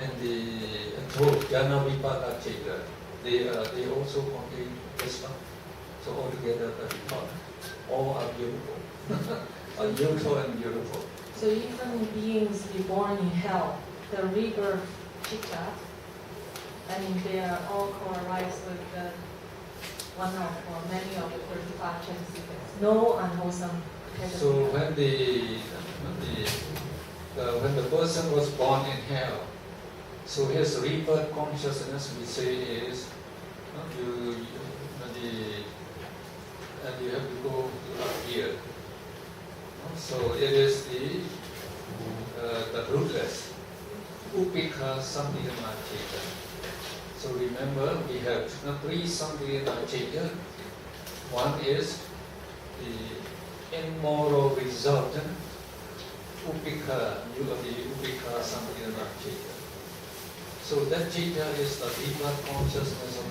and the Jnana Vipada Chitta, they also contain this one. So altogether 34. All are beautiful. Are neutral and beautiful. So even beings be born in hell, the rebirth chitta, they are all correlated with the one of or many of the 35 chances. No unwholesome. So when the person was born in hell, so his rebirth consciousness we say is you have to go up here. So it is the rootless upekha samdhana chitta. So remember, we have three samdhana chitta. One is the immoral resultant upekha, the upekha samdhana chitta. So that chitta is the deeper consciousness of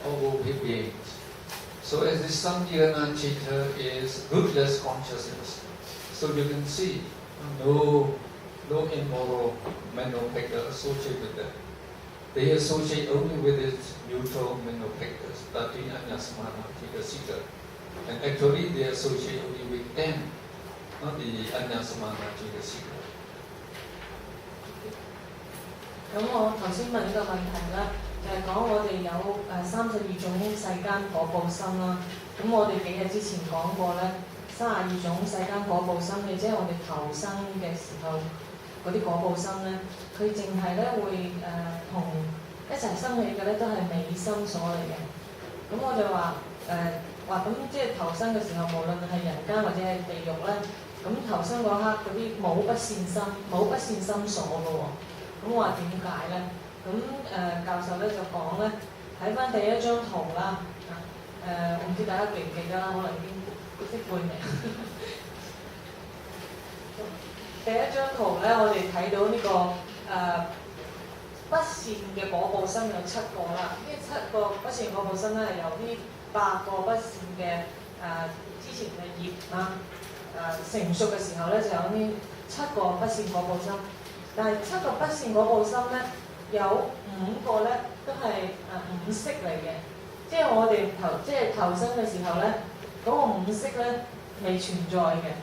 all beings. So as the samdhana chitta is rootless consciousness, so you can see no immoral mental factor associated with that. They associate only with its neutral mental factors, tati, anya, samana, tika, sita. And actually they associate only with them, not the anya, samana, tika, sita. 咁我頭先問呢個問題啦，就係講我哋有32種世間果報心啦。咁我哋幾日之前講過咧，32種世間果報心嘅，即係我哋投生嘅時候嗰啲果報心咧，佢淨係咧會同一齊生起嘅咧都係美心所嚟嘅。咁我就話咁即係投生嘅時候，無論係人間或者係地獄咧，咁投生嗰刻嗰啲冇不善心，冇不善心所嘅喎。咁我話點解咧？咁教授咧就講咧，睇翻第一張圖啦，我唔知大家記唔記得啦，可能已經識背名。第一張圖咧，我哋睇到呢個不善嘅果報心有7個啦。呢7個不善果報心咧係由呢8個不善嘅之前嘅業啦，成熟嘅時候咧就有呢7個不善果報心。但係7個不善果報心咧，有5個咧都係五識嚟嘅，即係我哋投生嘅時候咧，嗰、個五識咧未存在嘅。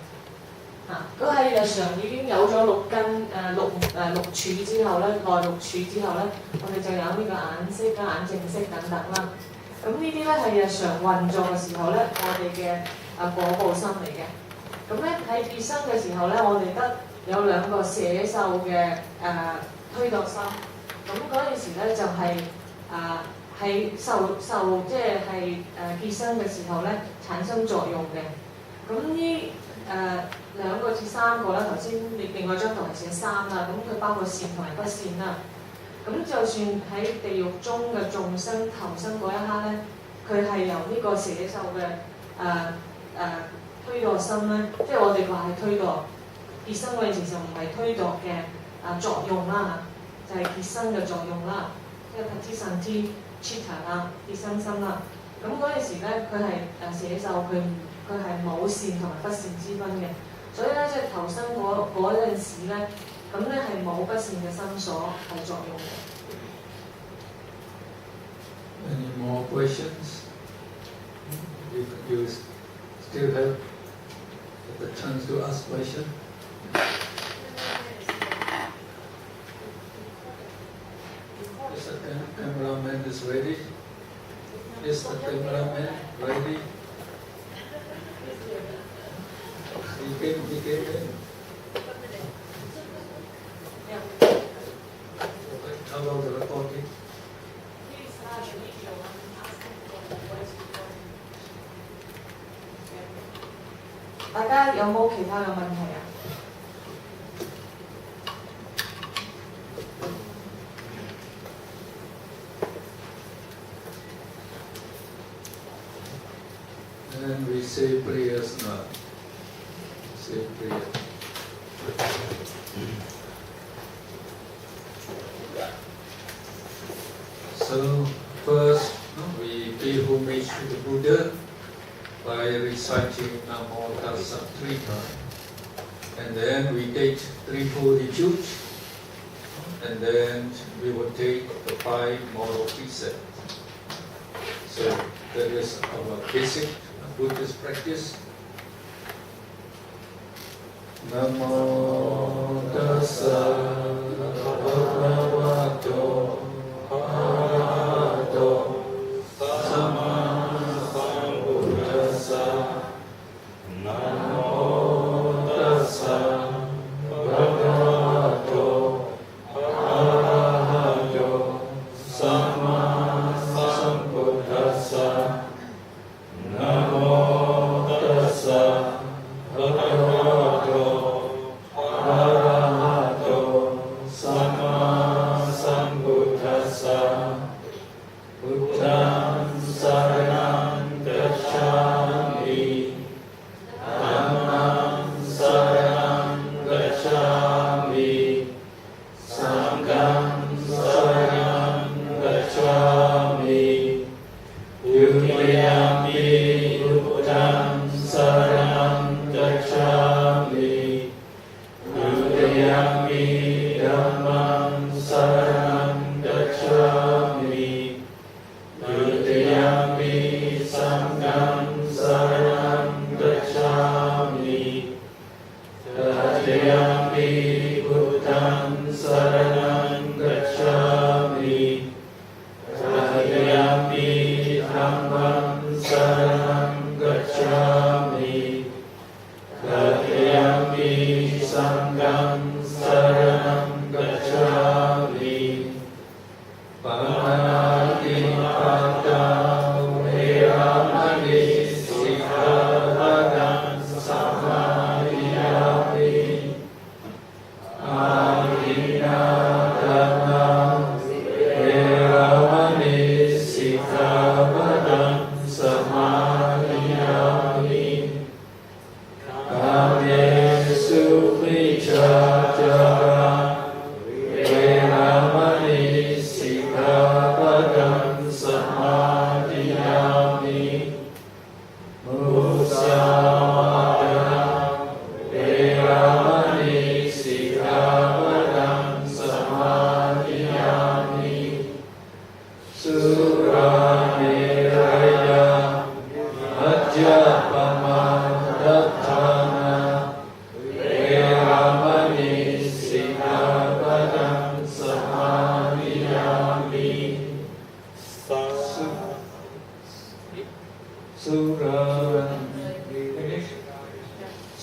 佢喺日常已經有咗6根六處之後咧，內6處之後咧，我哋就有呢個眼識、眼淨識等等啦。咁呢啲咧係日常運作嘅時候咧，我哋嘅果報心嚟嘅。咁咧喺結生嘅時候咧，我哋得有2個捨受嘅推度心，咁嗰陣時咧就係受即係結生嘅時候咧產生作用嘅。咁呢2個至3個啦，頭先另外張圖係寫3啦，咁佢包括善同埋不善啦。咁就算喺地獄中嘅眾生投生嗰一刻咧，佢係由呢個捨受嘅推度心咧，即係我哋話係推度。結生嗰陣時就唔係推度嘅作用啦，就係結生嘅作用啦，即係Patisanti Chitta啦，結生心啦。咁嗰陣時咧，佢係捨受，佢係冇善同埋不善之分嘅，所以咧即係投生嗰陣時咧，咁咧係冇不善嘅心所係作用嘅。Any more questions? You still have the chance to ask question. Is the cameraman is ready? Is the cameraman ready? He came in. How about the recording? 大家有冇其他嘅問題啊？ And we say prayers now. Say prayer. So first, we pay homage to the Buddha by reciting Namo Tassa 3 times. And then we take 3 fortitudes and then we will take the 5 moral precepts. So that is our basic Buddhist practice. Namo tassa bhagavato arahato samma sambuddhassa. Namo tassa bhagavato arahato samma sambuddhassa. Namo tassa bhagavato arahato samma sambuddhassa. Buddham saranam gacchami. Dhammam saranam gacchami. Sangham saranam gacchami. Dutiyampi Buddham saranam gacchami. Dutiyampi Dhammam saranam gacchami. Dutiyampi Sangham saranam gacchami. Tatiyampi Buddham saranam gacchami. Tatiyampi Dhammam saranam gacchami. Tatiyampi Sangham saranam gacchami. Pamanati pata veramani sikkhapadam samadhiyami. Abhidhamma veramani sikkhapadam samadhiyami. Kamesu miccācara veramani sikkhapadam samadhiyami. Musāvāda veramani sikkhapadam samadhiyami. Surameraya Ajapamadatthana veramani sikkhapadam samadhiyami.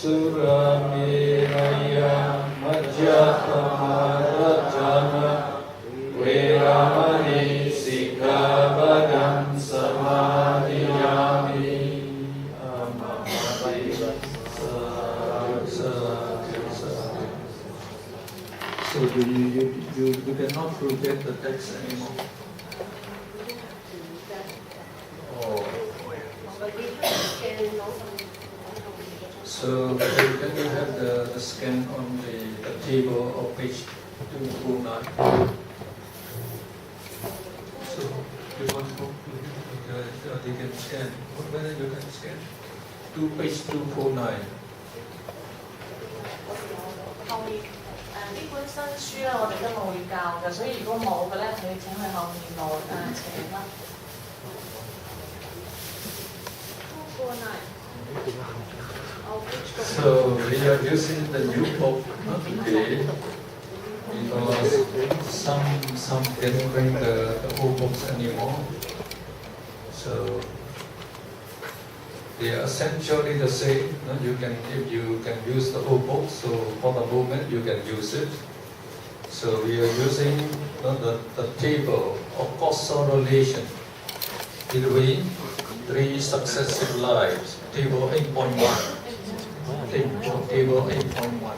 Surameraya Ajapamadatthana veramani sikkhapadam samadhiyami. So you cannot forget the text anymore. Oh. So can you have the scan on the table of page 209? So you want to you can scan. Whether you can scan to page 249. 後面呢本新書咧，我哋都冇會教嘅，所以如果冇嘅咧，你請去後面攞請啦。So we are using the new book today because some didn't bring the old books anymore. So they are essentially the same. If you can use the old book, so for the moment you can use it. So we are using the table of causal relation between 3 successive lives. Table 8.1. Table 8.1.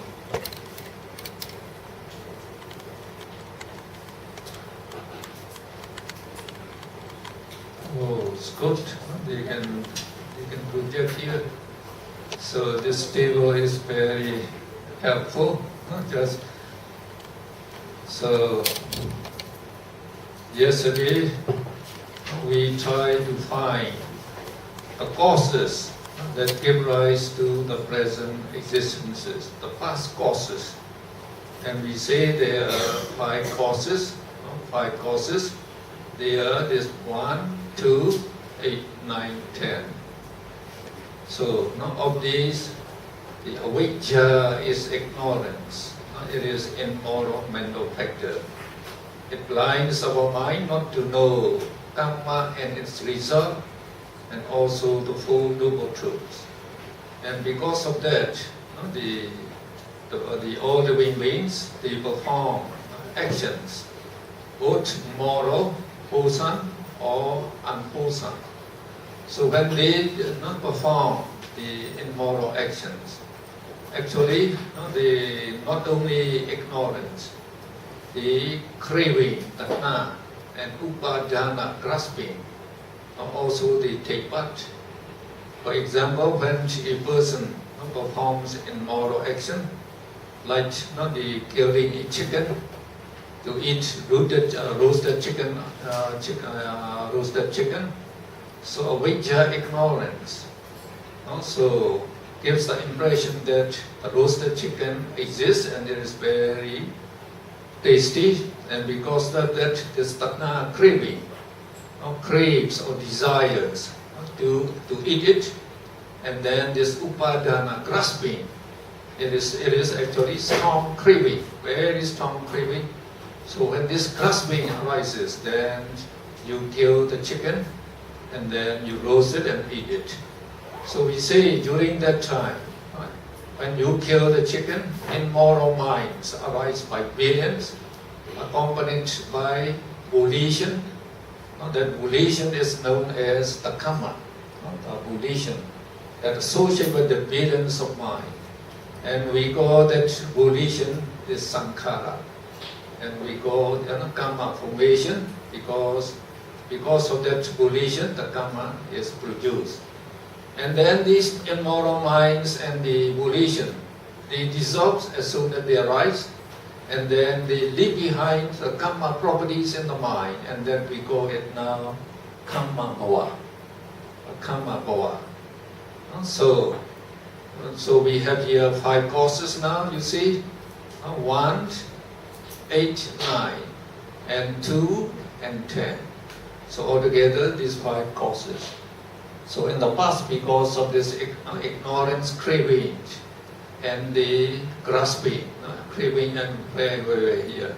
Oh, it's good. They can project here. So this table is very helpful. So yesterday we tried to find the causes that give rise to the present existences, the past causes. And we say there are 5 causes. 5 causes. There is 1, 2, 8, 9, 10. So of these, the avijja is ignorance. It is immoral mental factor. It blinds our mind not to know karma and its result, and also the full noble truths. And because of that, all living beings, they perform actions, both moral, wholesome or unwholesome. So when they do not perform the immoral actions, actually they not only ignorance, the craving, tanha, and upadana, grasping, also they take part. For example, when a person performs immoral action, like the killing a chicken, to eat roasted chicken, so avijja, ignorance, also gives the impression that the roasted chicken exists and it is very tasty, and because of that, this tanha, craving, craves or desires to eat it, and then this upadana, grasping, it is actually strong craving, very strong craving. So when this grasping arises, then you kill the chicken, and then you roast it and eat it. So we say during that time, when you kill the chicken, immoral minds arise by billions, accompanied by volition. That volition is known as the karma, the volition that associates with the billions of mind. And we call that volition is sankhara. And we call karma formation because of that volition, the karma is produced. And then these immoral minds and the volition, they dissolve as soon as they arise, and then they leave behind the karma properties in the mind, and then we call it now karma bhava. Karma bhava. So we have here 5 causes now, you see. 1, 8, 9, and 2, and 10. So altogether, these 5 causes. So in the past, because of this ignorance, craving, and the grasping, craving and here.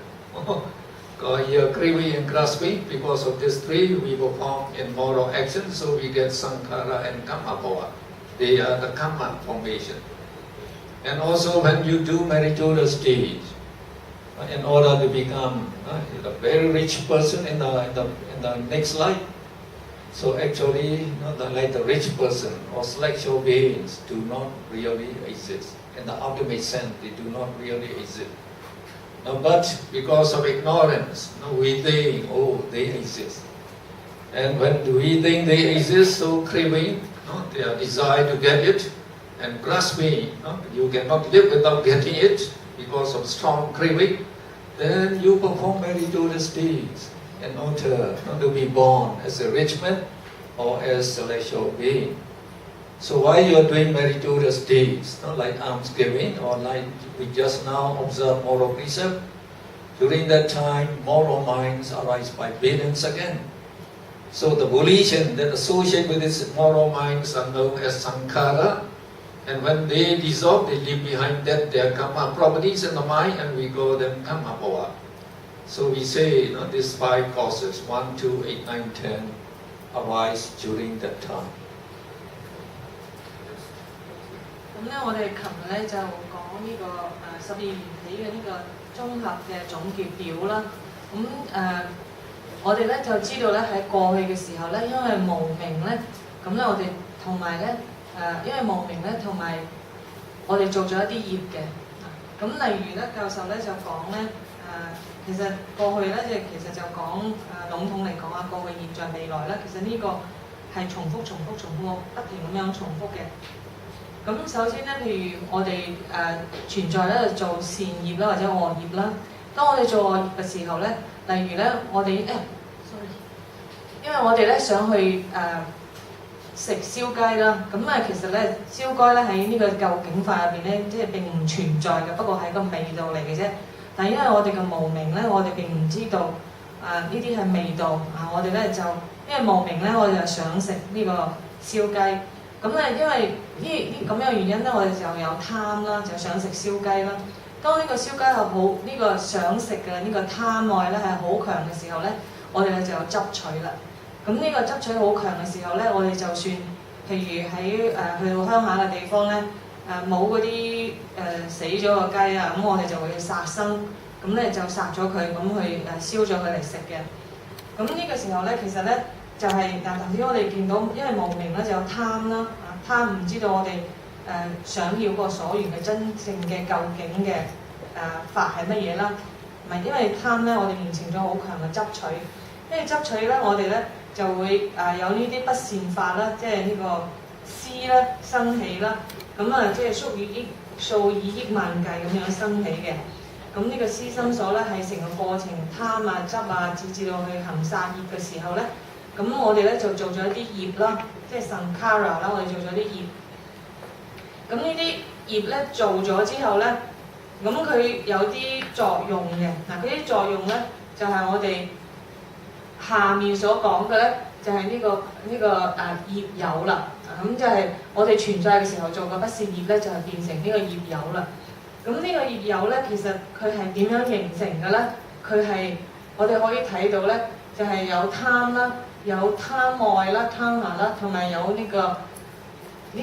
Here, craving and grasping, because of these 3, we perform immoral actions, so we get sankhara and karma bhava. They are the karma formation. And also when you do meritorious deeds, in order to become a very rich person in the next life, so actually, like the rich person or celestial beings do not really exist. In the ultimate sense, they do not really exist. But because of ignorance, we think, they exist. And when we think they exist, so craving, their desire to get it, and grasping, you cannot live without getting it because of strong craving, then you perform meritorious deeds in order to be born as a rich man or as a celestial being. So while you are doing meritorious deeds, like almsgiving or like we just now observe moral precept, during that time moral minds arise by billions again. So the volition that associate with these moral minds are known as sankhara, and when they dissolve, they leave behind that their karma properties in the mind, and we call them karma bhava. So we say these 5 causes, 1, 2, 8, 9, 10, arise during that time. 咁咧，我哋琴日咧就講呢個12緣起嘅呢個綜合嘅總結表啦。我哋咧就知道咧喺過去嘅時候咧，因為無明咧，咁咧我哋同埋咧因為無明咧，同埋我哋做咗一啲業嘅。咁例如咧，教授咧就講咧其實過去咧其實就講籠統嚟講啊，過去、現在、未來咧，其實呢個係重複、不停咁樣重複嘅。咁首先咧，譬如我哋存在咧做善業啦，或者惡業啦。當我哋做惡業嘅時候咧，例如咧我哋因為我哋咧想去食燒雞啦，咁其實咧燒雞咧喺呢個究竟法入邊咧，即係並唔存在嘅，不過係個味道嚟嘅啫。但因為我哋嘅無明咧，我哋並唔知道呢啲係味道我哋咧就因為無明咧，我哋就想食呢個燒雞。咁咧，因為呢咁樣原因咧，我哋就有貪啦，就想食燒雞啦。當呢個燒雞係好呢個想食嘅呢個貪愛咧係好強嘅時候咧，我哋咧就有執取啦。咁呢個執取好強嘅時候咧，我哋就算譬如喺去到鄉下嘅地方咧，冇嗰啲死咗個雞啊，咁我哋就會殺生，咁咧就殺咗佢，咁去燒咗佢嚟食嘅。咁呢個時候咧，其實咧就係頭先我哋見到，因為無明咧就有貪啦，貪唔知道我哋想要個所緣嘅真正嘅究竟嘅法係乜嘢啦。唔係因為貪咧，我哋形成咗好強嘅執取，因為執取咧，我哋咧就會有呢啲不善法啦，即係呢個思啦生起啦，咁即係數以億萬計咁樣生起嘅。咁呢個思心所咧係成個過程貪執至到去行殺業嘅時候咧，咁我哋咧就做咗一啲業啦，即係sankhara啦，我哋做咗啲業。咁呢啲業咧做咗之後咧，咁佢有啲作用嘅。嗰啲作用咧就係我哋下面所講嘅咧，就係呢個業有啦。咁就係我哋存在嘅時候做嘅不善業咧，就係變成呢個業有啦。咁呢個業有咧，其實佢係點樣形成嘅咧？佢係我哋可以睇到咧，就係有貪啦，有貪愛啦、貪下啦，同埋有呢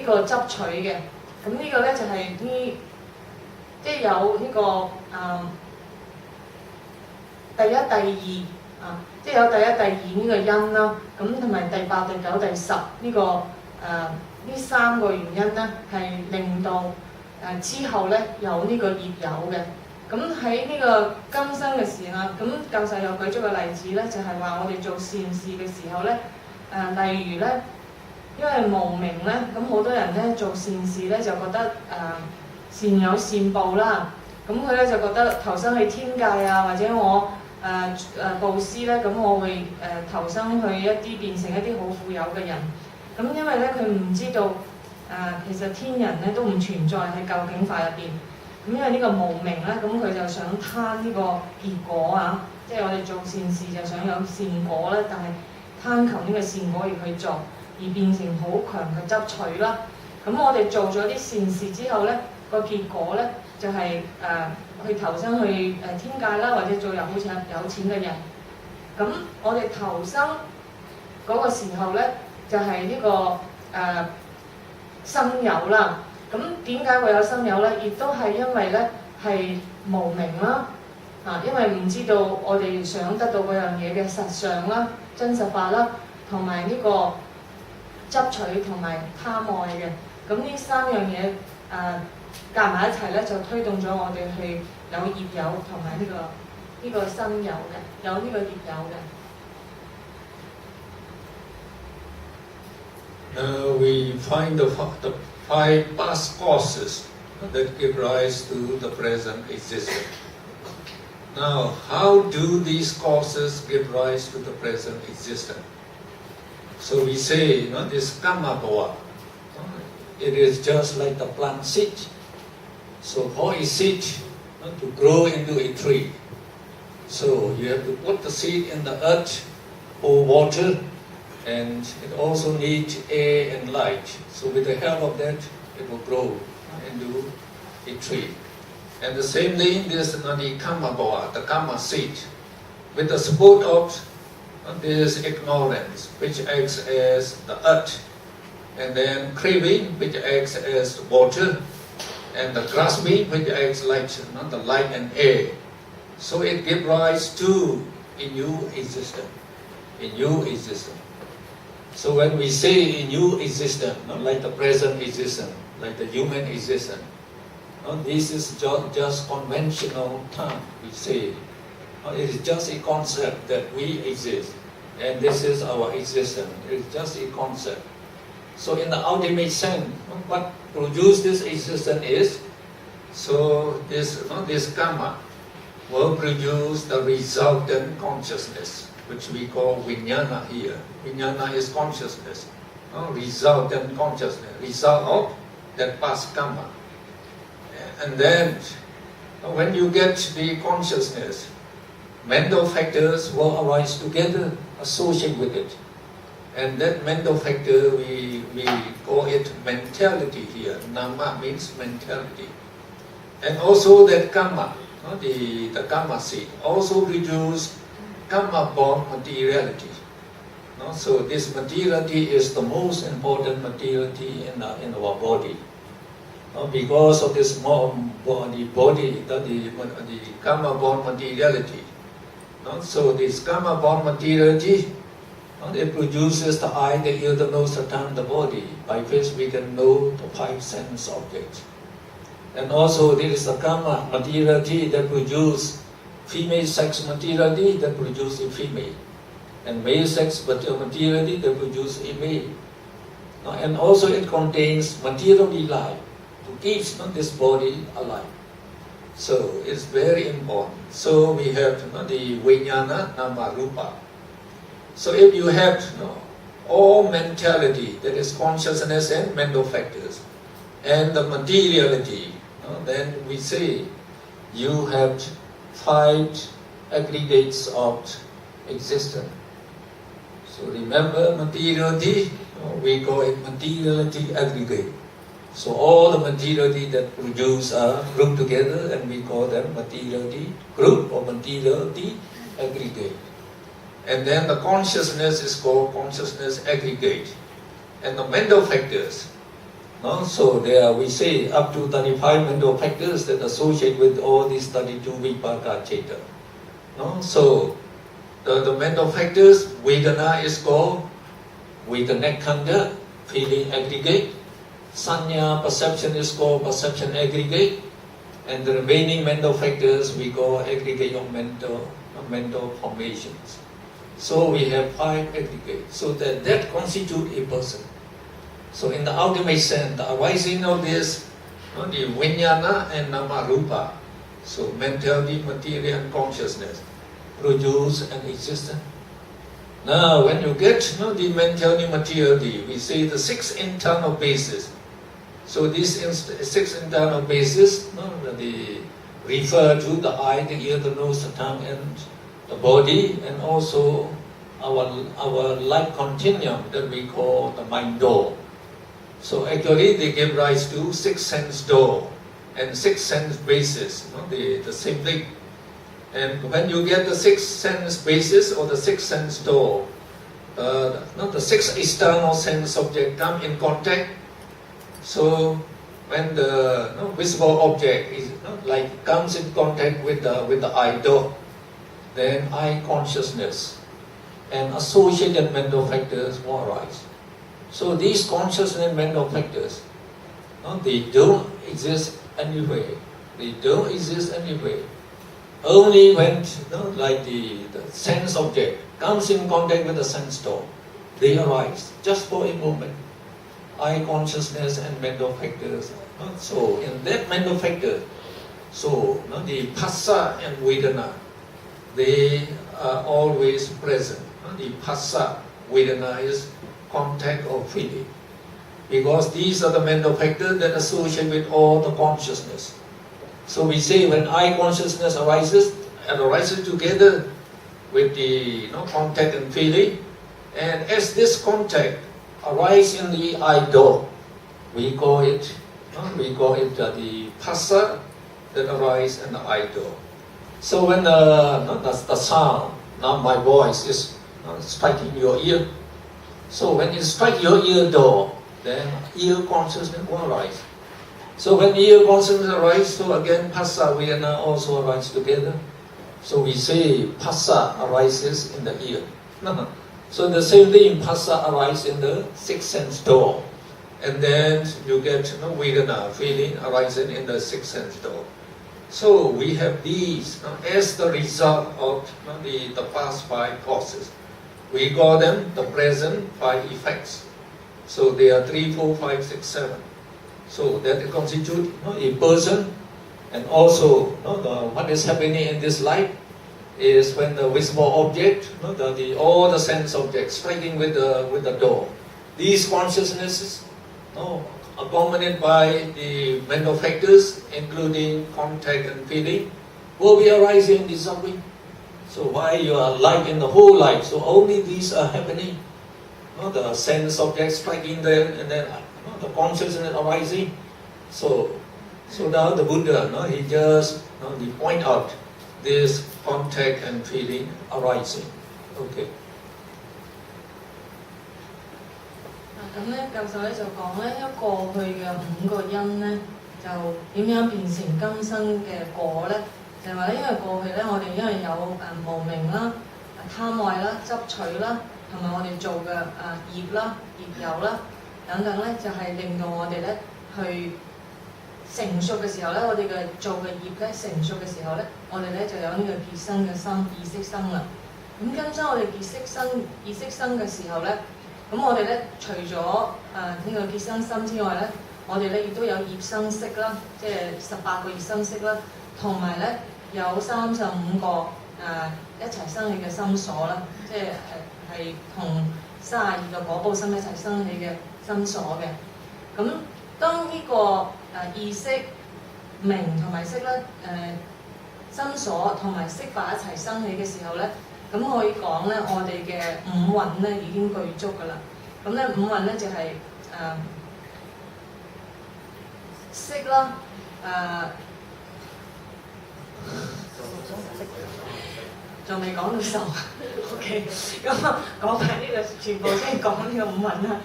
個執取嘅。咁呢個咧就係即係有呢個第一、第二即係有第一、第二呢個因啦。咁同埋第8、第9、第10呢個呢3個原因咧，係令到之後咧有呢個業有嘅。咁喺呢個今生嘅時啦，咁教授又舉咗個例子咧，就係話我哋做善事嘅時候咧，例如咧，因為無明咧，咁好多人咧做善事咧就覺得善有善報啦，咁佢咧就覺得投生去天界或者我布施咧，咁我會投生去一啲變成一啲好富有嘅人。咁因為咧佢唔知道其實天人咧都唔存在喺究竟法入邊。咁因為呢個無明咧，咁佢就想貪呢個結果即係我哋做善事就想有善果咧，但係貪求呢個善果而去做，而變成好強嘅執取啦。咁我哋做咗啲善事之後咧，個結果咧就係去投生去天界啦，或者做有錢嘅人。咁我哋投生嗰個時候咧，就係呢個生有啦。咁點解會有生有咧？亦都係因為咧係無明啦，因為唔知道我哋想得到嗰樣嘢嘅實相啦、真實法啦，同埋呢個執取同埋貪愛嘅。咁呢3樣嘢夾埋一齊咧，就推動咗我哋去有業有同埋呢個生有嘅，有呢個業有嘅。We find the 5 past causes that give rise to the present existence. Now, how do these causes give rise to the present existence? So we say, this karma bhava, it is just like the plant seed. So for a seed to grow into a tree, so you have to put the seed in the earth or water, and it also needs air and light. So with the help of that, it will grow into a tree. And the same thing, this the karma bhava, the karma seed, with the support of this ignorance, which acts as the earth, and then craving, which acts as water, and the grasping, which acts like the light and air. So it gives rise to a new existence, a new existence. So when we say a new existence, like the present existence, like the human existence, this is just conventional term we say. It is just a concept that we exist, and this is our existence. It is just a concept. So in the ultimate sense, what produces this existence is, so this karma will produce the resultant consciousness, which we call vijnana here. Vijnana is consciousness, resultant consciousness, result of that past karma. And then when you get the consciousness, mental factors will arise together, associate with it. And that mental factor, we call it mentality here. Nama means mentality. And also that karma, the karma seed, also produce karma-born materiality. So this materiality is the most important materiality in our body. Because of this body, the karma-born materiality. So this karma-born materiality, it produces the eye, the ear, the nose, the tongue, the body, by which we can know the five sense objects. And also there is the karma materiality that produces female sex materiality that produces a female, and male sex materiality that produces a male. And also it contains materially life to keep this body alive. So it's very important. So we have the vijnana, nama, rupa. So if you have all mentality, that is consciousness and mental factors, and the materiality, then we say you have five aggregates of existence. So remember materiality, we call it materiality aggregate. So all the materiality that produce are grouped together and we call them materiality group or materiality aggregate. And then the consciousness is called consciousness aggregate. And the mental factors, so there we say up to 35 mental factors that associate with all these 32 vipaka cheta. So the mental factors, vedana is called vedanakkhanda, feeling aggregate. Sanya, perception is called perception aggregate. And the remaining mental factors we call aggregate of mental formations. So we have five aggregates. So that constitutes a person. So in the ultimate sense, the arising of this, the vijnana and nama rupa, so mentality, material and consciousness, produce an existence. Now when you get the mentality, materiality, we say the six internal bases. So these six internal bases, they refer to the eye, the ear, the nose, the tongue and the body, and also our life continuum that we call the mind door. So actually they give rise to six sense door and six sense bases, the same thing. And when you get the six sense bases or the six sense door, the six external sense object come in contact. So when the visible object is comes in contact with the eye door, then eye consciousness and associated mental factors will arise. So these consciousness and mental factors, they don't exist anywhere. They don't exist anywhere. Only when the sense object comes in contact with the sense door, they arise just for a moment. Eye consciousness and mental factors. So in that mental factor, so the phassa and vedana, they are always present. The phassa, vedana is contact or feeling. Because these are the mental factors that associate with all the consciousness. So we say when eye consciousness arises, and arises together with the contact and feeling, and as this contact arises in the eye door, we call it the phassa that arises in the eye door. So when the sound, now my voice is striking your ear. So when it strikes your ear door, then ear consciousness will arise. So when ear consciousness arises, so again phassa, vedana also arise together. So we say phassa arises in the ear. So the same thing, phassa arises in the sixth sense door. And then you get vedana, feeling arising in the sixth sense door. So we have these as the result of the past five causes. We call them the present five effects. So they are 3, 4, 5, 6, 7. So that constitute a person, and also what is happening in this life is when the visible object, all the sense objects striking with the door. These consciousnesses accompanied by the mental factors, including contact and feeling, will be arising and dissolving. So while you are alive in the whole life, so only these are happening. The sense object striking there, and then the consciousness arising. So now the Buddha, he just he point out this contact and feeling arising. Okay. 咁咧，教授咧就講咧，一過去嘅5個因咧，就點樣變成今生嘅果咧？就係話咧，因為過去咧，我哋因為有無明啦、貪愛啦、執取啦，同埋我哋做嘅業啦、業有啦等等咧，就係令到我哋咧去成熟嘅時候咧，我哋嘅做嘅業咧成熟嘅時候咧，我哋咧就有呢個結生嘅心、意識生啦。咁跟住我哋意識生嘅時候咧，咁我哋咧除咗呢個結生心之外咧，我哋咧亦都有業生識啦，即係18個業生識啦，同埋咧有35個一齊生起嘅心所啦，即係同32個果報心一齊生起嘅心所嘅。咁當呢個意識、明同埋識咧心所同埋色法一齊生起嘅時候咧，咁可以講咧，我哋嘅五蘊咧已經具足㗎啦。咁咧五蘊咧就係色啦，仲未講到受，OK， 咁講埋呢個全部先講呢個五蘊啦。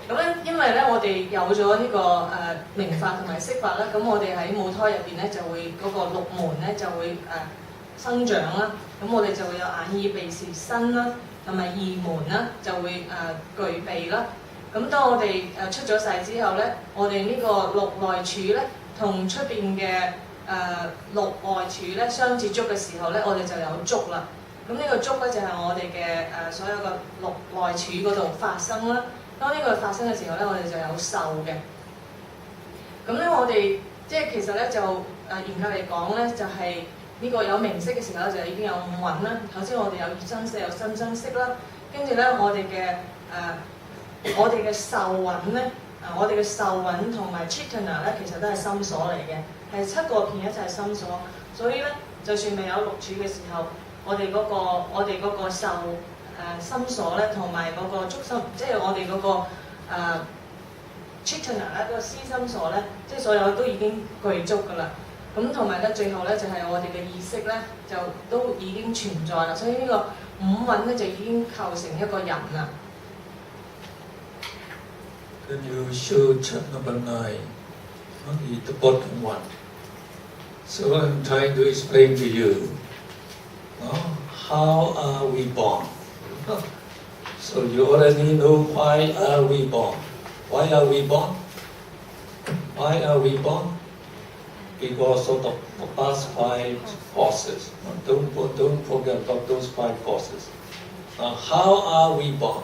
咁咧，因為咧我哋有咗呢個明法同埋色法啦，咁我哋喺母胎入邊咧就會嗰個六門咧就會生長啦，咁我哋就會有眼耳鼻舌身啦，同埋意門啦就會具備啦。咁當我哋出咗世之後咧，我哋呢個六內處咧同出邊嘅六外處咧相接觸嘅時候咧，我哋就有觸啦。咁呢個觸咧就係我哋嘅所有嘅六內處嗰度發生啦。當呢個發生嘅時候咧，我哋就有受嘅。咁咧我哋即係其實咧就嚴格嚟講咧，就係呢個有名色嘅時候就已經有五蘊啦。頭先我哋有業生識、有心生識啦，跟住咧我哋嘅受蘊咧，我哋嘅受蘊同埋 Chitana 咧，其實都係心所嚟嘅，係7個片一齊心所。所以咧，就算未有六處嘅時候，我哋嗰個受心所咧，同埋嗰個觸心，即係我哋嗰個Chitana 咧，嗰個思心所咧，即係所有都已經具足㗎啦。咁同埋咧，最後咧就係我哋嘅意識咧，就都已經存在啦。所以呢個五蘊咧就已經構成一個人啦。Can you show chart number 9, the bottom one? So I'm trying to explain to you, how are we born? So you already know why are we born. Why are we born? Why are we born? Because of the past 5 causes. Don't forget about those 5 causes. How are we born?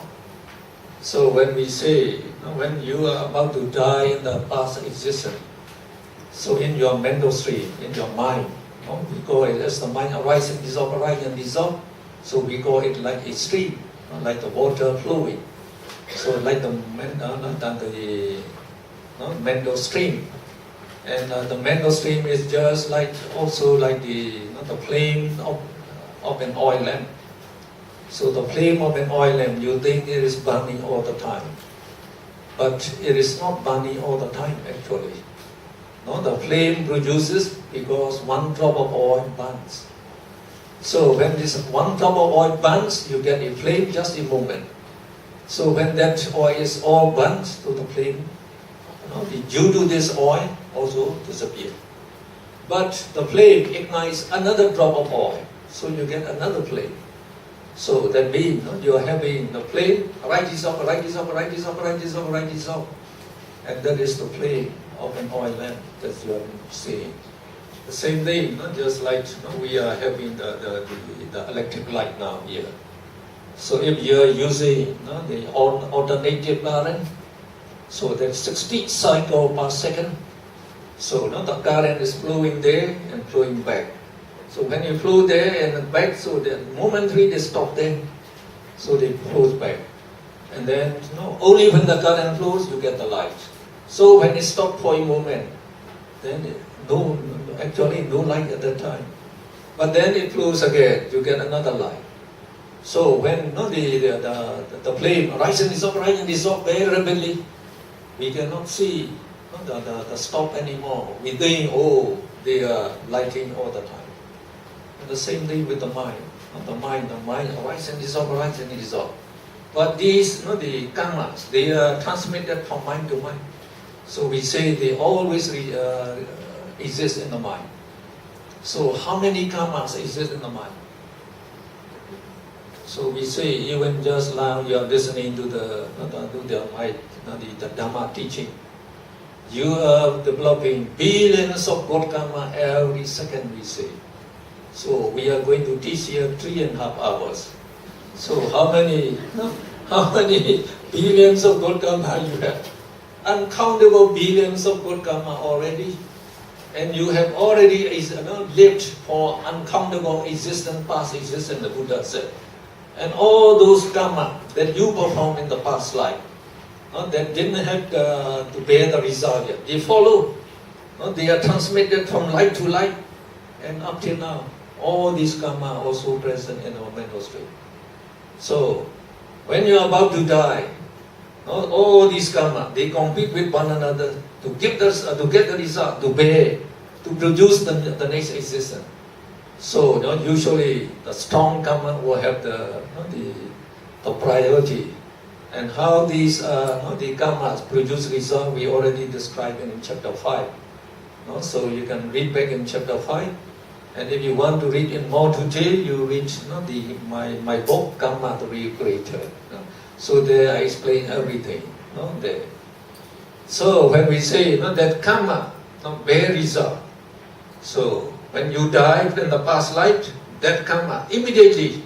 So when we say, when you are about to die in the past existence, so in your mental stream, in your mind, we call it as the mind arise and dissolve, arise and dissolve. So we call it like a stream, like the water flowing. So like the mental stream. And the mental stream is just like also like the flame of an oil lamp. So the flame of an oil lamp, you think it is burning all the time, but it is not burning all the time actually. No, the flame produces because one drop of oil burns. So when this one drop of oil burns, you get a flame just a moment. So when that oil is all burnt to the flame, due to this oil also disappear. But the flame ignites another drop of oil, so you get another flame. So that means you are having the flame, right dissolve, right dissolve, right dissolve, right dissolve, right dissolve. And that is the flame of an oil lamp that you are seeing. The same thing, just like we are having the electric light now here. So if you are using the alternative current, so that's 60 cycles per second. So the current is flowing there and flowing back. So when you flow there and back, so the momentarily they stop there, so they flow back. And then only when the current flows, you get the light. So when it stops for a moment, then actually no light at that time. But then it flows again, you get another light. So when the flame rises and dissolves very rapidly, we cannot see the stop anymore. We think, oh, they are lighting all the time. And the same thing with the mind. The mind rises and dissolves. But these, the karmas, they are transmitted from mind to mind. So we say they always exist in the mind. So how many karmas exist in the mind? So we say even just now you are listening to the Dhamma teaching. You are developing billions of good karma every second, we say. So we are going to teach here 3.5 hours. So how many billions of good karma you have? Uncountable billions of good karma already. And you have already lived for uncountable existence, past existence, the Buddha said. And all those karma that you performed in the past life, that didn't have to bear the result yet. They follow. They are transmitted from light to light. And up till now, all these karma are also present in our mental state. So, when you are about to die, all these karma, they compete with one another to get the result, to bear, to produce the next existence. So usually the strong karma will have the priority. And how these the karmas produce result, we already described in chapter 5. So you can read back in chapter 5. And if you want to read in more detail, you read my book, Karma the Recreator. So there I explain everything. There. So when we say that karma bear result, so when you died in the past life, that karma immediately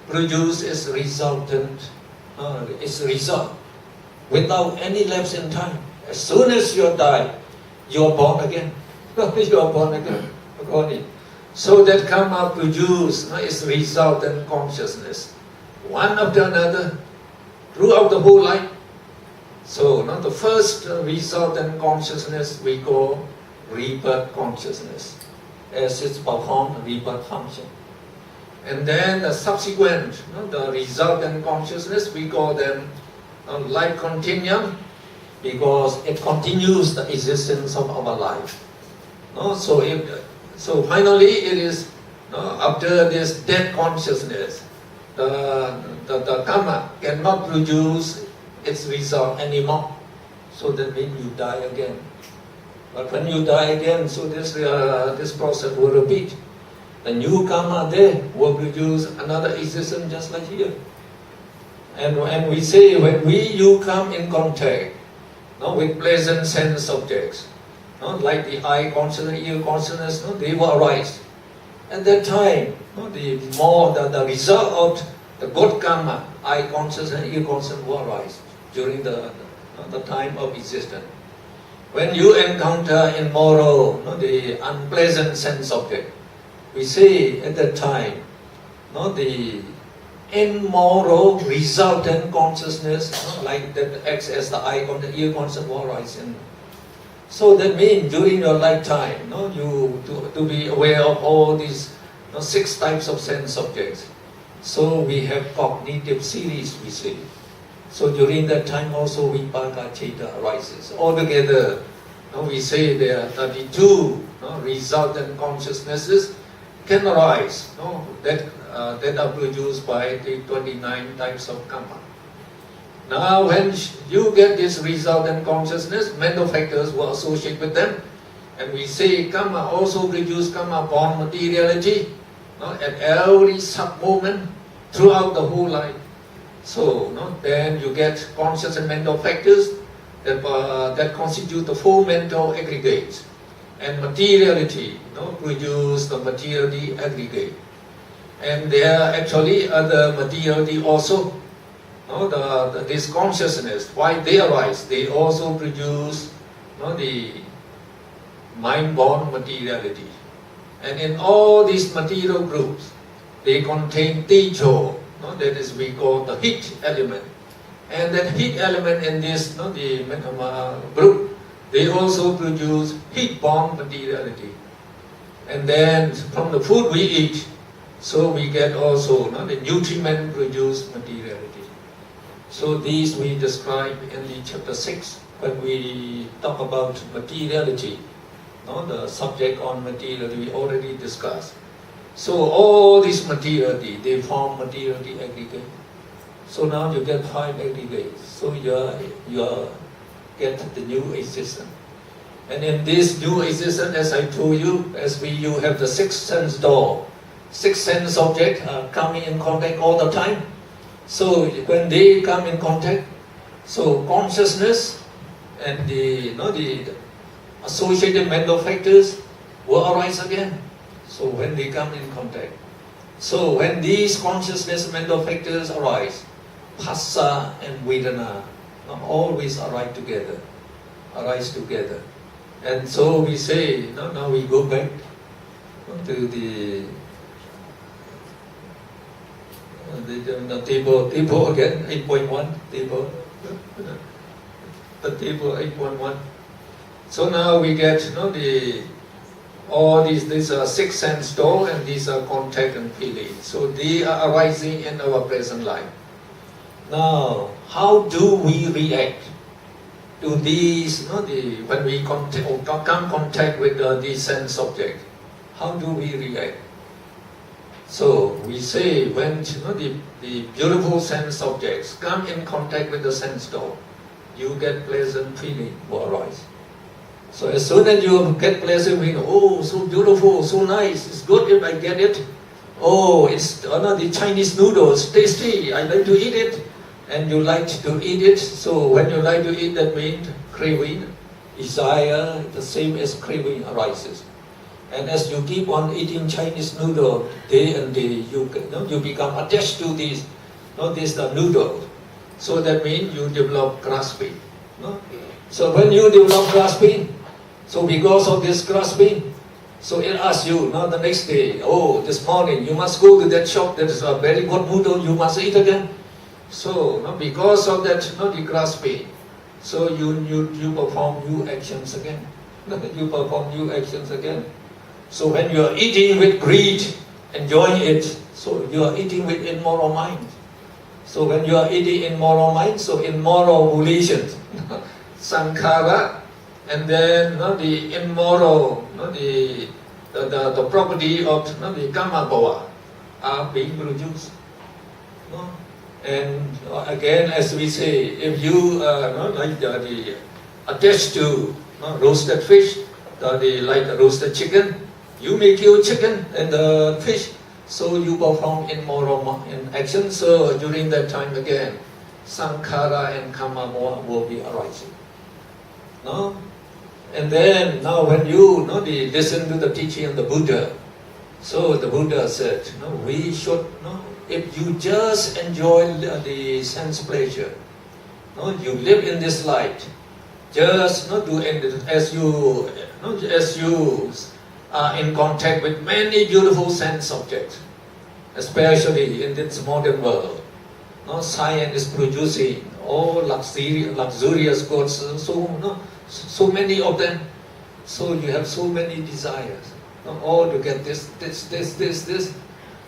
produces its resultant, its result, without any lapse in time. As soon as you die, you are born again. You are born again, according. So that karma produces its resultant consciousness, one after another, throughout the whole life. So the first resultant consciousness we call rebirth consciousness, as it's performed rebirth function. And then the subsequent, the resultant consciousness, we call them life continuum, because it continues the existence of our life. So finally it is after this death consciousness, the karma cannot produce its result anymore. So that means you die again. But when you die again, so this process will repeat. The new karma there will produce another existence just like here. And we say when you come in contact with pleasant sense objects, like the eye consciousness, ear consciousness, they will arise. At that time, the result of the good karma, eye consciousness and ear consciousness will arise during the time of existence. When you encounter immoral, the unpleasant sense object, we say at that time, the immoral resultant consciousness, like that acts as the eye consciousness, ear consciousness will arise. So that means during your lifetime, you to be aware of all these 6 types of sense objects. So we have cognitive series, we say. So during that time also Vipaka Cheta arises. Altogether, we say there are 32 resultant consciousnesses can arise, that are produced by the 29 types of karma. Now when you get this resultant consciousness, mental factors will associate with them. And we say karma also produces karma-born materiality at every sub-moment throughout the whole life. So then you get conscious and mental factors that constitute the 4 mental aggregates. And materiality produce the materiality aggregate. And there are actually other materiality also. This consciousness, why they arise, they also produce the mind-born materiality. And in all these material groups, they contain tejo, that is we call the heat element. And that heat element in this the group they also produce heat-borne materiality. And then from the food we eat, so we get also the nutriment-produced materiality. So these we describe in the chapter 6 when we talk about materiality. The subject on materiality we already discussed. So all this materiality, they form materiality aggregate. So now you get 5 aggregates. So you get the new existence. And in this new existence, as I told you, you have the 6 sense door. 6 sense objects are coming in contact all the time. So when they come in contact, so consciousness and the associated mental factors will arise again. So when they come in contact. So when these consciousness mental factors arise, Phassa and Vedana always arise together. And so we say, now we go back to the table again, 8.1 table. The table 8.1. So now we get all these are 6 sense door, and these are contact and feeling. So they are arising in our present life. Now, how do we react to these? When we come contact with these sense objects, how do we react? So we say when the beautiful sense objects come in contact with the sense door, you get pleasant feeling will arise. So as soon as you get pleasant feeling, oh, so beautiful, so nice, it's good if I get it. Oh, it's the Chinese noodles, tasty, I like to eat it. And you like to eat it, so when you like to eat, that means craving, desire, the same as craving arises. And as you keep on eating Chinese noodle day and day, you become attached to this noodle. So that means you develop grasping. So when you develop grasping, so because of this grasping, so it asks you, the next day, oh, this morning, you must go to that shop, that is a very good noodle, you must eat again. So because of that, the grasping, so you perform new actions again. So when you are eating with greed, enjoying it, so you are eating with immoral mind. So when you are eating immoral mind, so immoral volitions, sankhara, and then the immoral, the property of the karma bhava are being produced. And again, as we say, if you attached to roasted fish, like roasted chicken, you may kill chicken and the fish, so you perform immoral action. So during that time again, sankhara and karma will be arising. And then now when you listen to the teaching of the Buddha, so the Buddha said, we should, if you just enjoy the sense pleasure, you live in this light, just do as you are in contact with many beautiful sense objects, especially in this modern world. Science is producing all luxurious goods, so many of them. So you have so many desires, all to get this.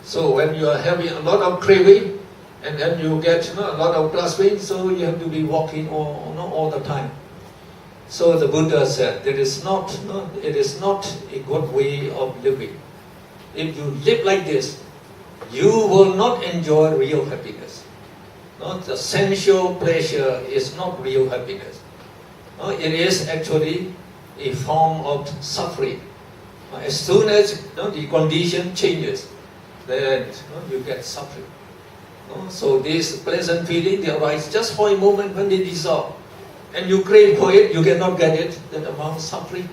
So when you are having a lot of craving, and then you get a lot of grasping, so you have to be walking all the time. So the Buddha said, it is not a good way of living. If you live like this, you will not enjoy real happiness. The sensual pleasure is not real happiness. It is actually a form of suffering. As soon as the condition changes, then you get suffering. So this pleasant feeling, they arise just for a moment when they dissolve. And you crave for it, you cannot get it, that amount of suffering.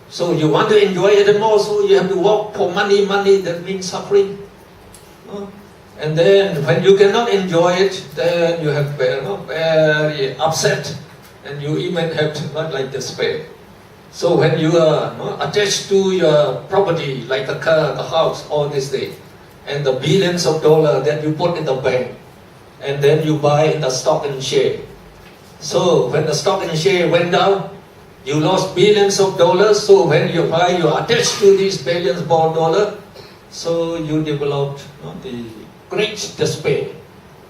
So you want to enjoy it more, so you have to work for money, that means suffering. And then when you cannot enjoy it, then you have very upset, and you even have like despair. So when you are attached to your property, like the car, the house, all this thing, and the billions of dollars that you put in the bank, and then you buy in the stock and share. So when the stock and share went down, You lost billions of dollars, so when you attach to these billions of dollars, so you developed the great despair,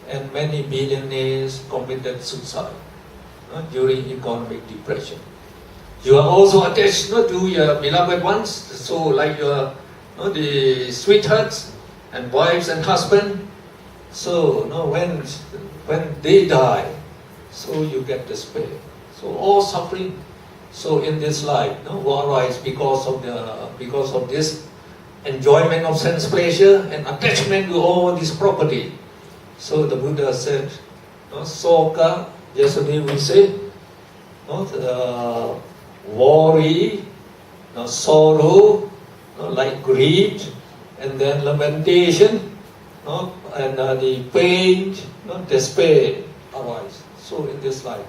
and many billionaires committed suicide during economic depression. You are also attached to your beloved ones, so like your the sweethearts and wives and husband. So when they die, so you get despair. So all suffering. So in this life, will arise because of this enjoyment of sense pleasure and attachment to all this property. So the Buddha said, soka, yesterday we say, worry, sorrow, like greed, and then lamentation, and the pain, despair arise. So in this life.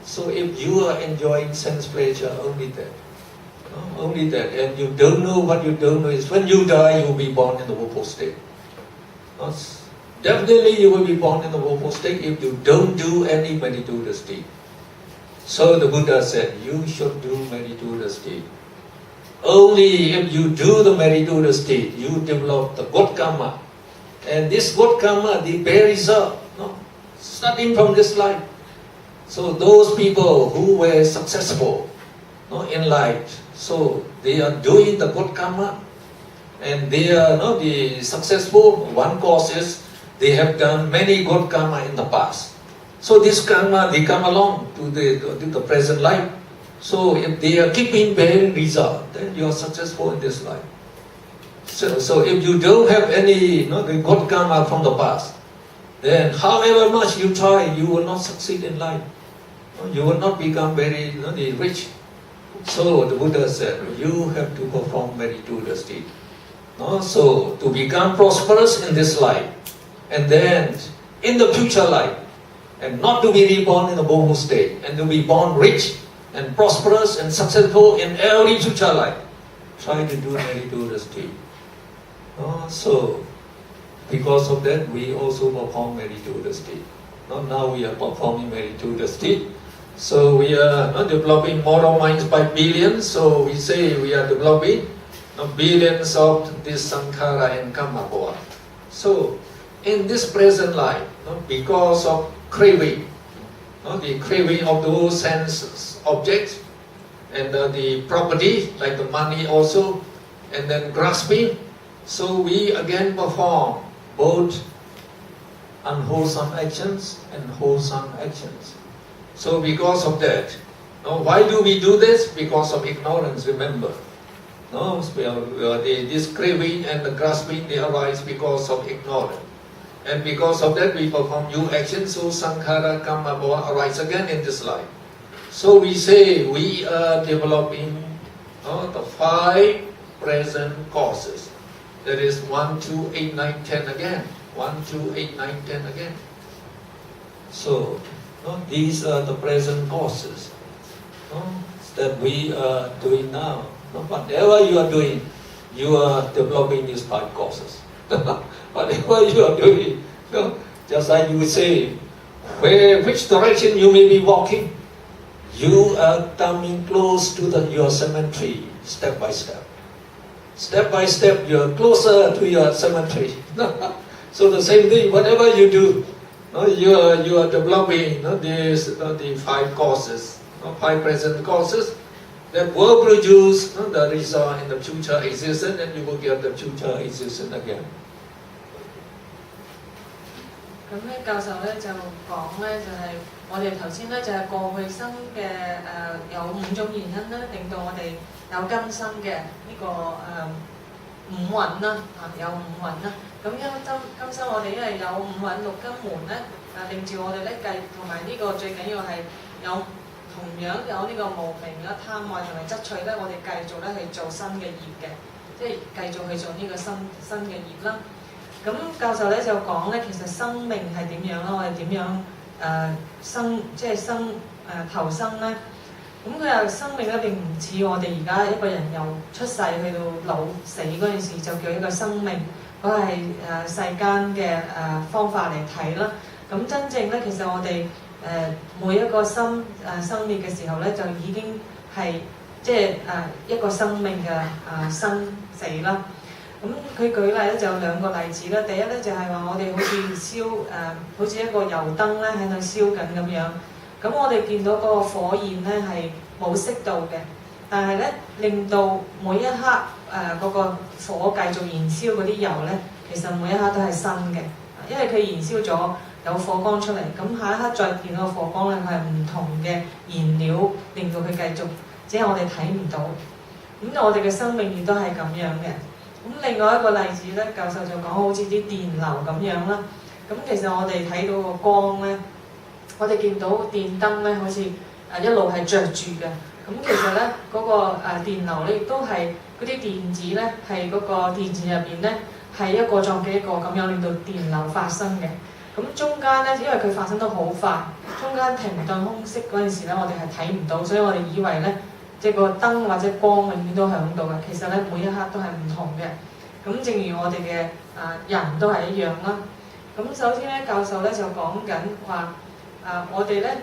So if you are enjoying sense pleasure, only that, and you don't know what you don't know is when you die, you will be born in the woeful state. Definitely you will be born in the woeful state if you don't do any meditative deed. So the Buddha said, you should do meditative deed. Only if you do the meditative deed, you develop the good karma. And this good karma, the bare result, starting from this life. So those people who were successful in life, so they are doing the good karma, and they are the successful. One cause is they have done many good karma in the past. So this karma, they come along to the present life. So if they are keeping bearing result, then you are successful in this life. So if you don't have any the good karma from the past, then however much you try, you will not succeed in life. You will not become very rich. So the Buddha said, you have to perform meditative deed. So to become prosperous in this life, and then in the future life, and not to be reborn in the woeful state, and to be born rich and prosperous and successful in every future life. Try to do meditative deed. So because of that, we also perform meditative deed. Now we are performing meditative deed. So we are developing moral minds by billions. So we say we are developing billions of this sankhara and karma bhava. So in this present life, because of craving, the craving of those sense objects, and the property like the money also, and then grasping. So we again perform both unwholesome actions and wholesome actions. So because of that, why do we do this? Because of ignorance, remember. This craving and the grasping, they arise because of ignorance. And because of that, we perform new actions, so sankhara, karma, bhava arise again in this life. So we say we are developing the 5 present causes. That is 1, 2, 8, 9, 10 again. 1, 2, 8, 9, 10 again. So these are the present causes that we are doing now. Whatever you are doing, you are developing these 5 causes. Whatever you are doing, just like you say, which direction you may be walking, you are coming close to your cemetery, step by step. Step by step, you are closer to your cemetery. So the same thing, whatever you do, you are developing the 5 causes, 5 present causes that will produce the result in the future existence, and you will get the future existence again. 咁咧，教授咧就講咧，就係、我哋頭先咧就係、過去生嘅有5種原因咧，令到我哋有今生嘅呢、個五蘊啦，有五蘊啦。咁今生我哋因為有五蘊6根門咧，令住我哋咧繼同埋呢個最緊要係有同樣有呢個無明啦、貪愛同埋執取咧，我哋繼續咧去做新嘅業嘅，即係繼續去做呢個新嘅業啦。咁教授咧就講咧，其實生命係點樣啦？我哋點樣投生咧？咁佢話生命咧並唔似我哋而家一個人由出世去到老死嗰陣時就叫一個生命，嗰係世間嘅方法嚟睇啦。咁真正咧，其實我哋每一個生滅嘅時候咧，就已經係即係一個生命嘅生死啦。咁佢舉例咧就有兩個例子啦。第一咧就係話我哋好似燒好似一個油燈咧喺度燒緊咁樣。咁我哋見到嗰個火焰咧係冇熄到嘅，但係咧令到每一刻嗰個火繼續燃燒嗰啲油咧，其實每一刻都係新嘅，因為佢燃燒咗有火光出嚟。咁下一刻再見到個火光咧，佢係唔同嘅燃料，令到佢繼續，只係我哋睇唔到。咁我哋嘅生命亦都係咁樣嘅。咁另外一個例子咧，教授就講好似啲電流咁樣啦。咁其實我哋睇到個光咧，我哋見到電燈咧，好似一路係着住嘅。咁其實咧嗰個電流咧，亦都係嗰啲電子咧，係嗰個電池入邊咧，係一個撞擊一個咁樣，令到電流發生嘅。咁中間咧，因為佢發生得好快，中間停頓空隙嗰陣時咧，我哋係睇唔到，所以我哋以為咧，即係個燈或者光永遠都響度嘅。其實咧，每一刻都係唔同嘅。咁正如我哋嘅人都係一樣啦。咁首先咧，教授咧就講緊話我哋咧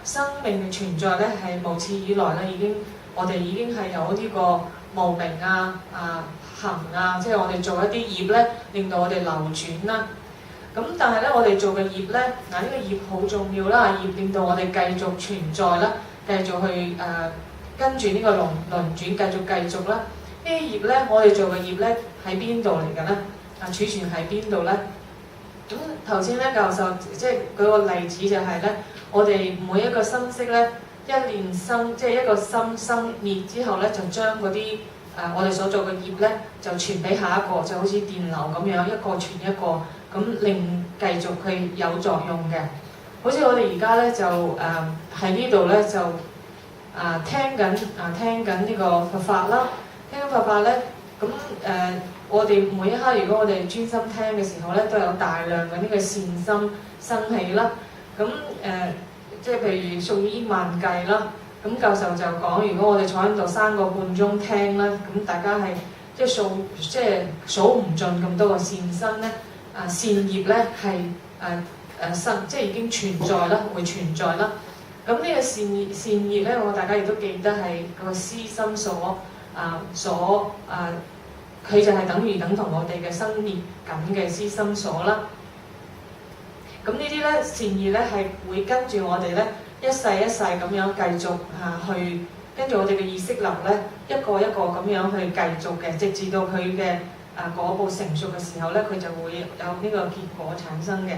生命嘅存在咧係無始以來咧我哋已經係有呢個無明行即係我哋做一啲業咧，令到我哋流轉啦。咁但係咧，我哋做嘅業咧，呢個業好重要啦，業令到我哋繼續存在啦，繼續去跟住呢個輪轉繼續啦。呢啲業咧，我哋做嘅業咧喺邊度嚟嘅咧？儲存喺邊度咧？咁頭先咧，教授即係舉個例子就係咧，我哋每一個心識咧，一念生，即係一個心生滅之後咧，就將嗰啲我哋所做嘅業咧，就傳俾下一個，就好似電流咁樣，一個傳一個，咁令繼續佢有作用嘅。好似我哋而家咧就喺呢度咧就聽緊呢個佛法啦，聽緊佛法咧，咁我哋每一刻如果我哋專心聽嘅時候咧，都有大量嘅呢個善心生起啦。咁即係譬如數以億萬計啦。咁教授就講，如果我哋坐喺度3個半鐘聽啦，咁大家係即係數唔盡咁多個善心咧，善業咧係即係已經存在啦，會存在啦。咁呢個善業咧，大家亦都記得係個思心所佢就係等同我哋嘅生滅感嘅思心所啦。咁呢啲咧善業咧係會跟住我哋咧一世一世咁樣繼續去跟住我哋嘅意識流咧一個一個咁樣去繼續嘅，直至到佢嘅果報成熟嘅時候咧，佢就會有呢個結果產生嘅。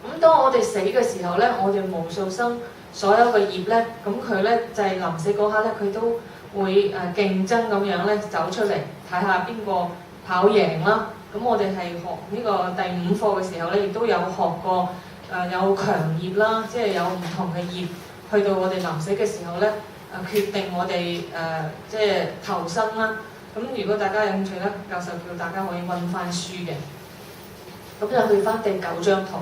咁當我哋死嘅時候咧，我哋無數生所有嘅業咧，咁佢咧就係臨死嗰刻咧，佢都會競爭咁樣咧走出嚟，睇下邊個跑贏啦。咁我哋係學呢個第5課嘅時候咧，亦都有學過有強業啦，即係有唔同嘅業，去到我哋臨死嘅時候咧決定我哋即係投生啦。咁如果大家有興趣咧，教授叫大家可以溫翻書嘅。咁就去翻第9張圖。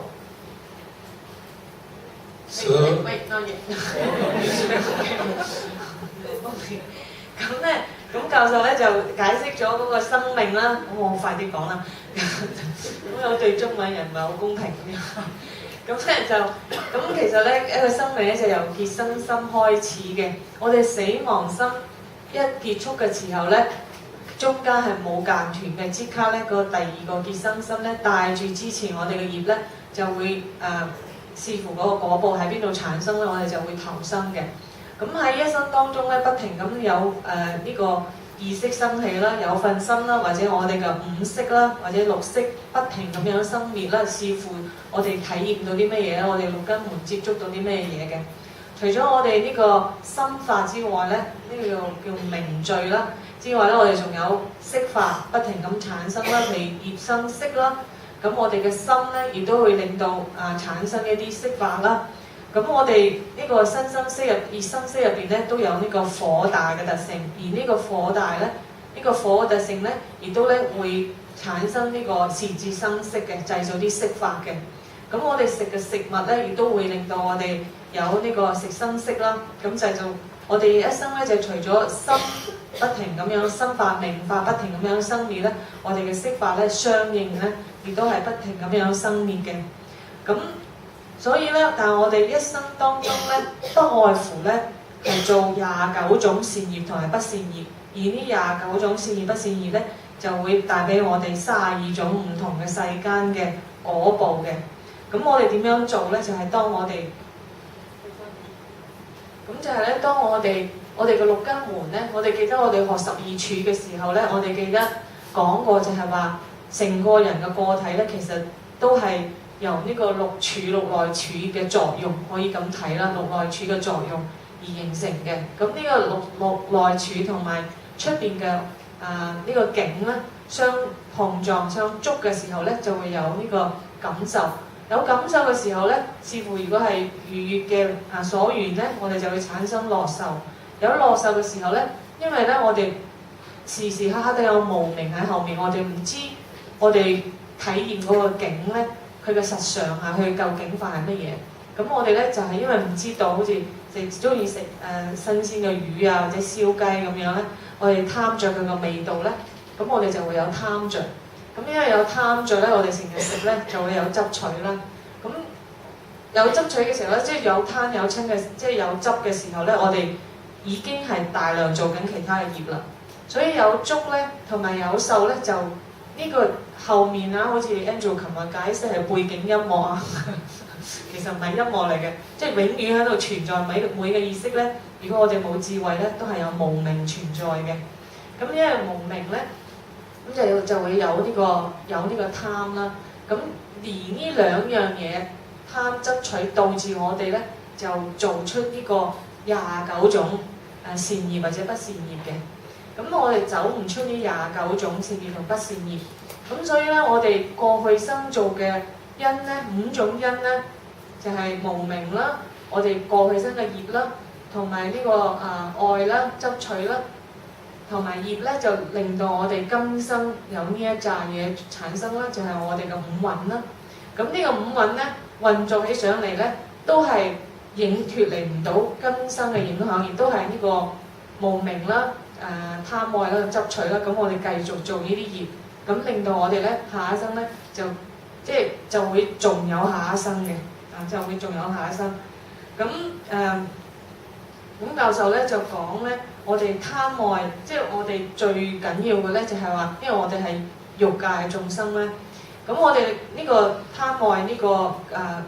喂，多謝。咁咧，咁教授咧就解釋咗嗰個生命啦。咁我快啲講啦。咁我對中文人唔係好公平咁樣。咁咧就咁其實咧一個生命咧就由結生心開始嘅。我哋死亡心一結束嘅時候咧，中間係冇間斷嘅，即刻咧個第2個結生心咧帶住之前我哋嘅業咧就會視乎嗰個果報喺邊度產生咧，我哋就會投生嘅。咁喺一生當中咧，不停咁有呢個意識生起啦，有份心啦，或者我哋嘅5識啦，或者6識不停咁樣生滅啦，視乎我哋體驗到啲咩嘢啦，我哋六根門接觸到啲咩嘢嘅。除咗我哋呢個心法之外咧，呢個叫名序啦之外咧，我哋仲有識法不停咁產生啦，譬如業生識啦。咁我哋嘅心咧，亦都會令到產生一啲識法啦。咁我哋呢個身生識業生識入邊咧，都有呢個火大嘅特性。而呢個火大咧，呢個火嘅特性咧，亦都咧會產生呢個時至生識嘅，製造啲識法嘅。咁我哋食嘅食物咧，亦都會令到我哋有呢個食生識啦。咁製造我哋一生咧，就除咗心不停咁樣生法明法不停咁樣生滅咧，我哋嘅識法咧相應咧，亦都係不停咁樣生滅嘅。咁所以咧，但係我哋一生當中咧，不外乎咧係做29種善業同埋不善業，而呢29種善業不善業咧，就會帶俾我哋32種唔同嘅世間嘅果報嘅。咁我哋點樣做咧？就係、當我哋當我哋嘅六根門咧，我哋記得我哋學12處嘅時候咧，我哋記得講過就係話，成個人嘅個體咧，其實都係由呢個六內處嘅作用，可以咁睇啦，六內處嘅作用而形成嘅。咁呢個六內處同埋出邊嘅呢個境咧，相碰撞相觸嘅時候咧，就會有呢個感受。有感受嘅時候咧，似乎如果係愉悅嘅所緣咧，我哋就會產生樂受。有樂受嘅時候咧，因為咧我哋時時刻刻都有無明喺後面，我哋唔知我哋體驗嗰個境咧，佢嘅實相佢究竟化係乜嘢？咁我哋咧就係因為唔知道，好似中意食新鮮嘅魚啊，或者燒雞咁樣咧，我哋貪着佢個味道咧，咁我哋就會有貪着。咁因為有貪着咧，我哋成日食咧就會有執取啦。咁有執取嘅時候咧，即係有貪有嗔嘅，即係有執嘅時候咧，我哋已經係大量做緊其他嘅業啦。所以有觸咧同埋有受咧，就呢個後面好似 Angel 琴日解釋係背景音樂啊，其實唔係音樂嚟嘅，即係永遠喺度存在每個意識咧。如果我哋冇智慧咧，都係有無明存在嘅。咁因為無明咧。咁就會有呢個貪啦。咁而呢兩樣嘢貪執取，導致我哋咧就做出呢個29種善業或者不善業嘅。咁我哋走唔出呢29種善業同不善業。咁所以咧，我哋過去生做嘅因咧，5種因咧就係無明啦，我哋過去生嘅業啦，同埋呢個愛啦、執取啦。同埋業咧，就令到我哋今生有呢一紮嘢產生啦，就係我哋嘅五蘊啦。咁呢個五蘊咧運作起上嚟咧，都係脫離唔到今生嘅影響，亦都係呢個無明啦、貪愛啦、執取啦。咁我哋繼續做呢啲業，咁令到我哋咧下一生咧就會仲有下一生嘅，就會仲有下一生。咁咁教授咧就講咧。我哋貪愛，即係我哋最緊要嘅咧，就係話，因為我哋係欲界眾生咧，咁我哋呢個貪愛呢個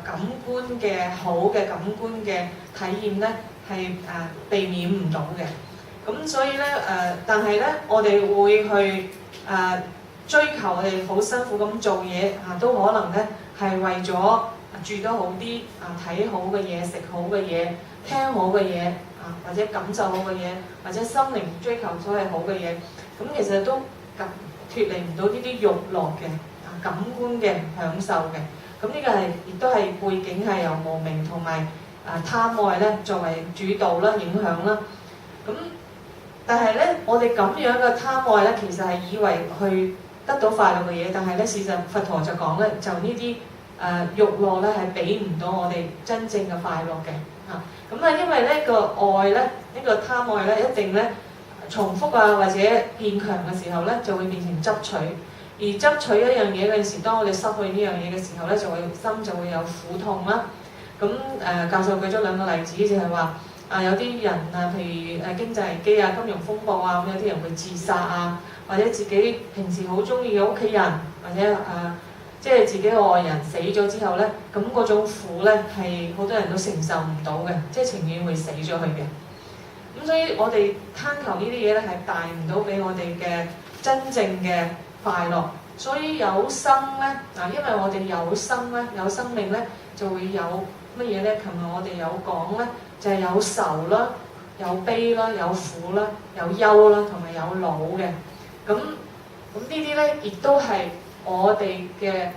感官嘅好嘅感官嘅體驗咧，係避免唔到嘅。咁所以咧但係咧，我哋會去追求我哋好辛苦咁做嘢都可能咧係為咗住得好啲睇好嘅嘢、食好嘅嘢、聽好嘅嘢。或者感受好嘅嘢，或者心靈追求所謂好嘅嘢，咁其實都脫離唔到呢啲欲樂嘅感官嘅享受嘅。咁呢個亦都係背景係由無明同埋貪愛咧作為主導啦、影響啦。咁但係咧，我哋咁樣嘅貪愛咧，其實係以為去得到快樂嘅嘢，但係咧事實佛陀就講咧，就呢啲欲樂咧係俾唔到我哋真正嘅快樂嘅。咁因為呢個愛咧，呢個貪愛咧，一定咧重複或者變強嘅時候咧，就會變成執取。而執取一樣嘢嗰陣時，當我哋失去呢樣嘢嘅時候咧，心就會有苦痛啦。咁教授舉咗2個例子，就係話有啲人譬如經濟危機金融風暴咁，有啲人會自殺或者自己平時好中意嘅屋企人，或者即係自己嘅愛人死咗之後咧，咁嗰種苦咧係好多人都承受唔到嘅，即係情願會死咗去嘅。咁所以我哋貪求呢啲嘢咧係帶唔到俾我哋嘅真正嘅快樂。所以有生咧因為我哋有生咧，有生命咧就會有乜嘢咧？琴日我哋有講咧，就係有愁啦、有悲啦、有苦啦、有憂啦，同埋有惱嘅。咁呢啲咧亦都係我哋嘅